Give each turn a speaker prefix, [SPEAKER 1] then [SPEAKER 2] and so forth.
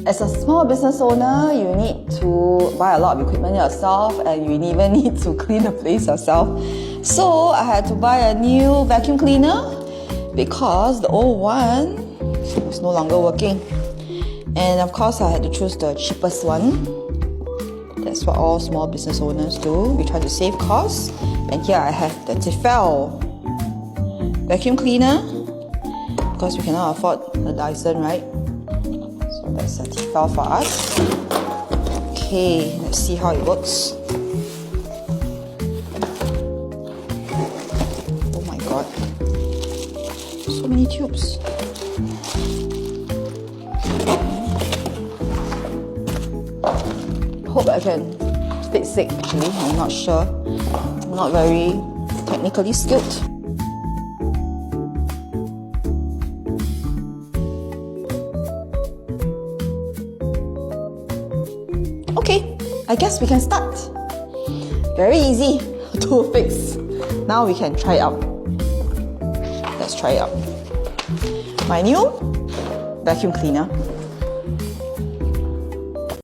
[SPEAKER 1] As a small business owner, you need to buy a lot of equipment yourself, and you even need to clean the place yourself. So I had to buy a new vacuum cleaner because the old one is no longer working. And of course I had to choose the cheapest one. That's what all small business owners do. We try to save costs. And here I have the Tefal vacuum cleaner, because we cannot afford the Dyson, right? So that's a Tefal for us. Okay, let's see how it works. Oh my god, so many tubes. Hope I can fix it actually, I'm not sure. I'm not very technically skilled. Okay, I guess we can start. Very easy to fix. Now we can try it out. Let's try it out. My new vacuum cleaner.